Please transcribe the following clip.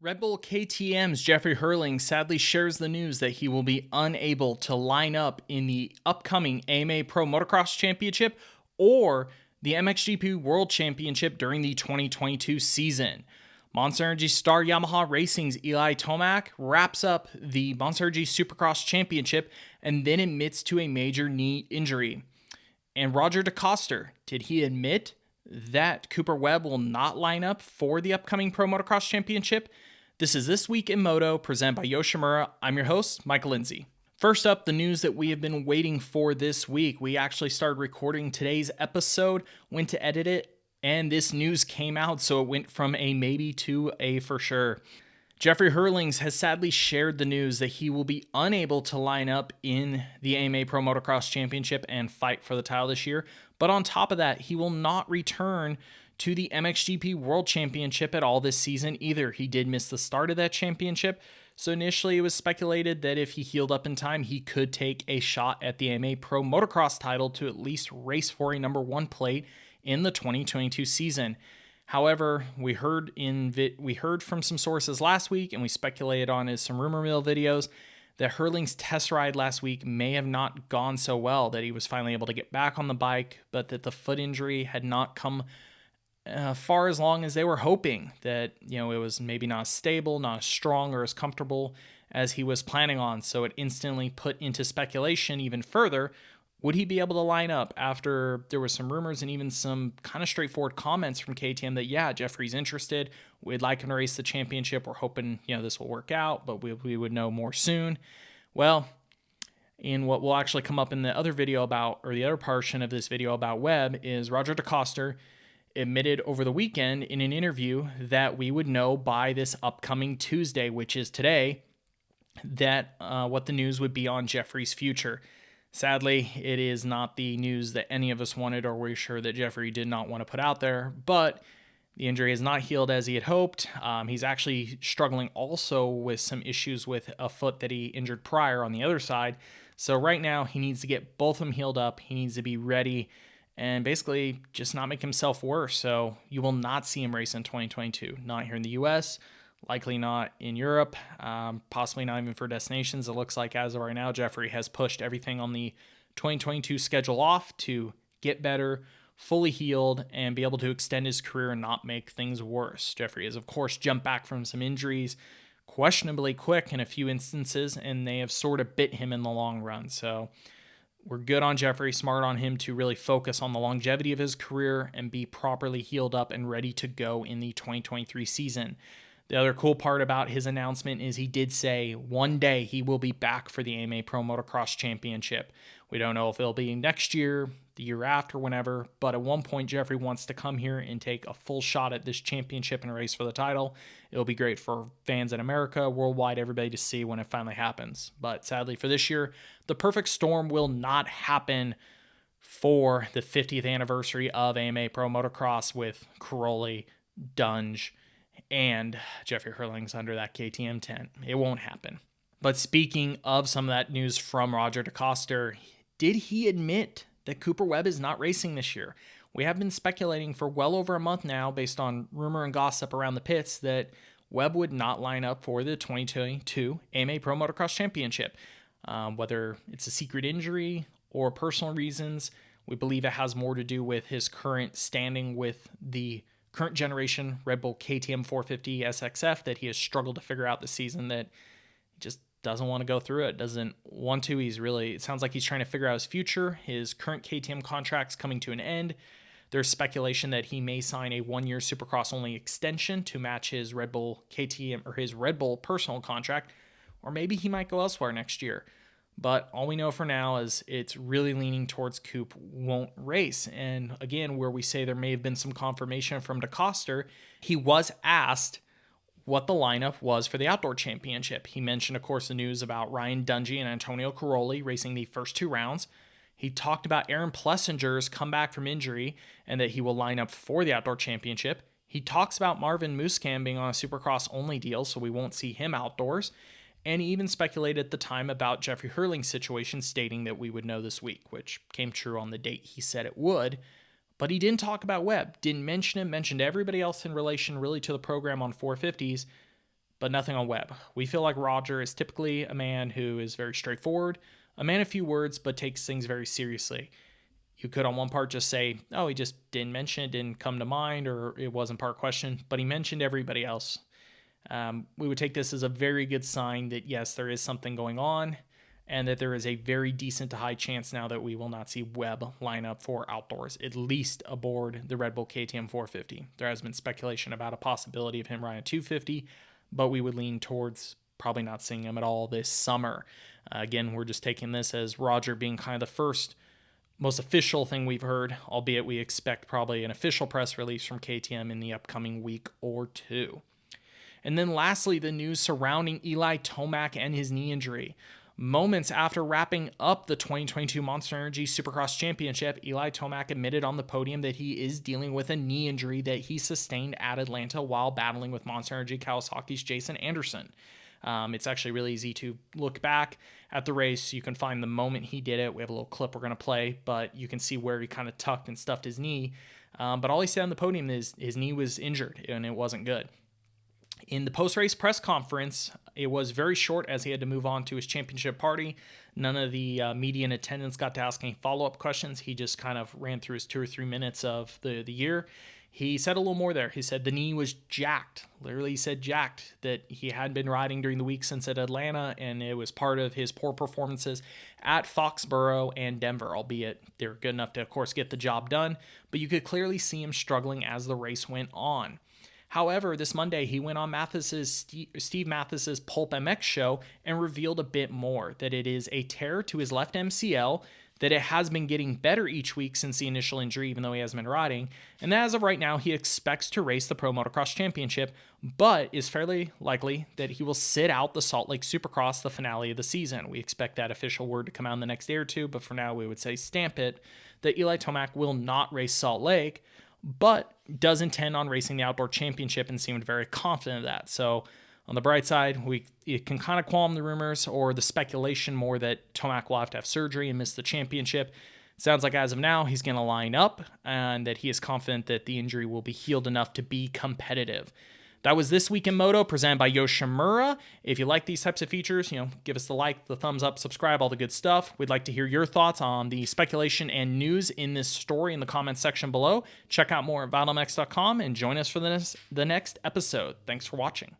Red Bull KTM's Jeffrey Herlings sadly shares the news that he will be unable to line up in the upcoming AMA Pro Motocross Championship or the MXGP World Championship during the 2022 season. Monster Energy Star Yamaha Racing's Eli Tomac wraps up the Monster Energy Supercross Championship and then admits to a major knee injury. And Roger Decoster, did he admit that Cooper Webb will not line up for the upcoming Pro Motocross Championship? This is This Week in Moto, presented by Yoshimura. I'm your host, Michael Lindsay. First up, the news that we have been waiting for this week. We actually started recording today's episode, went to edit it, and this news came out, so it went from a maybe to a for sure. Jeffrey Herlings has sadly shared the news that he will be unable to line up in the AMA Pro Motocross Championship and fight for the title this year. But on top of that, he will not return to the MXGP World Championship at all this season either. He did miss the start of that championship. So initially it was speculated that if he healed up in time, he could take a shot at the AMA Pro Motocross title to at least race for a number one plate in the 2022 season. However, we heard from some sources last week, and we speculated on as some rumor mill videos, that Herlings' test ride last week may have not gone so well, that he was finally able to get back on the bike, but that the foot injury had not come far as long as they were hoping, that it was maybe not as stable, not as strong or as comfortable as he was planning on. So it instantly put into speculation even further. Would he be able to line up after there was some rumors and even some kind of straightforward comments from KTM that, yeah, Jeffrey's interested. We'd like him to race the championship. We're hoping, this will work out, but we would know more soon. Well, in what will actually come up in the other video about, or the other portion of this video about Webb, is Roger Decoster admitted over the weekend in an interview that we would know by this upcoming Tuesday, which is today, that what the news would be on Jeffrey's future. Sadly, it is not the news that any of us wanted or were sure that Jeffrey did not want to put out there, but the injury is not healed as he had hoped. He's actually struggling also with some issues with a foot that he injured prior on the other side. So right now, he needs to get both of them healed up. He needs to be ready and basically just not make himself worse. So you will not see him race in 2022, not here in the US, likely not in Europe, possibly not even for destinations. It looks like as of right now, Jeffrey has pushed everything on the 2022 schedule off to get better, fully healed, and be able to extend his career and not make things worse. Jeffrey has, of course, jumped back from some injuries questionably quick in a few instances, and they have sort of bit him in the long run. So we're good on Jeffrey, smart on him to really focus on the longevity of his career and be properly healed up and ready to go in the 2023 season. The other cool part about his announcement is he did say one day he will be back for the AMA Pro Motocross Championship. We don't know if it'll be next year, the year after, whenever, but at one point Jeffrey wants to come here and take a full shot at this championship and race for the title. It'll be great for fans in America, worldwide, everybody to see when it finally happens. But sadly for this year, the perfect storm will not happen for the 50th anniversary of AMA Pro Motocross with Caroli, Dunge, and Jeffrey Herlings under that KTM tent. It won't happen. But speaking of some of that news from Roger Decoster, did he admit that Cooper Webb is not racing this year? We have been speculating for well over a month now, based on rumor and gossip around the pits, that Webb would not line up for the 2022 AMA Pro Motocross Championship. Whether it's a secret injury or personal reasons, we believe it has more to do with his current standing with the current generation Red Bull KTM 450 SXF that he has struggled to figure out this season, that he just doesn't want to go through it, doesn't want to. It sounds like he's trying to figure out his future. His current KTM contract's coming to an end. There's speculation that he may sign a 1-year Supercross only extension to match his Red Bull KTM or his Red Bull personal contract, or maybe he might go elsewhere next year. But all we know for now is it's really leaning towards Coop won't race. And again, where we say there may have been some confirmation from Decoster, he was asked what the lineup was for the outdoor championship. He mentioned, of course, the news about Ryan Dungey and Antonio Caroli racing the first two rounds. He talked about Aaron Plessinger's comeback from injury and that he will line up for the outdoor championship. He talks about Marvin Musquin being on a Supercross only deal, so we won't see him outdoors. And he even speculated at the time about Jeffrey Herlings' situation, stating that we would know this week, which came true on the date he said it would. But he didn't talk about Webb, didn't mention him, mentioned everybody else in relation really to the program on 450s, but nothing on Webb. We feel like Roger is typically a man who is very straightforward, a man of few words, but takes things very seriously. You could on one part just say, oh, he just didn't mention it, didn't come to mind, or it wasn't part question, but he mentioned everybody else. We would take this as a very good sign that, yes, there is something going on, and that there is a very decent to high chance now that we will not see Webb line up for outdoors, at least aboard the Red Bull KTM 450. There has been speculation about a possibility of him riding a 250, but we would lean towards probably not seeing him at all this summer. Again, we're just taking this as Roger being kind of the first most official thing we've heard, albeit we expect probably an official press release from KTM in the upcoming week or two. And then lastly, the news surrounding Eli Tomac and his knee injury. Moments after wrapping up the 2022 Monster Energy Supercross Championship, Eli Tomac admitted on the podium that he is dealing with a knee injury that he sustained at Atlanta while battling with Monster Energy Kawasaki's Jason Anderson. It's actually really easy to look back at the race. You can find the moment he did it. We have a little clip we're going to play, but you can see where he kind of tucked and stuffed his knee. But all he said on the podium is his knee was injured and it wasn't good. In the post-race press conference, it was very short as he had to move on to his championship party. None of the media in attendance got to ask any follow-up questions. He just kind of ran through his 2 or 3 minutes of the year. He said a little more there. He said the knee was jacked. Literally, he said jacked, that he hadn't been riding during the week since at Atlanta, and it was part of his poor performances at Foxborough and Denver, albeit they were good enough to, of course, get the job done. But you could clearly see him struggling as the race went on. However, this Monday, he went on Steve Mathis's Pulp MX show and revealed a bit more, that it is a tear to his left MCL, that it has been getting better each week since the initial injury, even though he hasn't been riding, and that as of right now, he expects to race the Pro Motocross Championship, but is fairly likely that he will sit out the Salt Lake Supercross, the finale of the season. We expect that official word to come out in the next day or two, but for now, we would say stamp it, that Eli Tomac will not race Salt Lake, but does intend on racing the Outdoor Championship and seemed very confident of that. So on the bright side, it can kind of qualm the rumors or the speculation more that Tomac will have to have surgery and miss the championship. Sounds like as of now, he's going to line up and that he is confident that the injury will be healed enough to be competitive. That was This Week in Moto, presented by Yoshimura. If you like these types of features, give us the like, the thumbs up, subscribe, all the good stuff. We'd like to hear your thoughts on the speculation and news in this story in the comments section below. Check out more at VitalMX.com and join us for the next episode. Thanks for watching.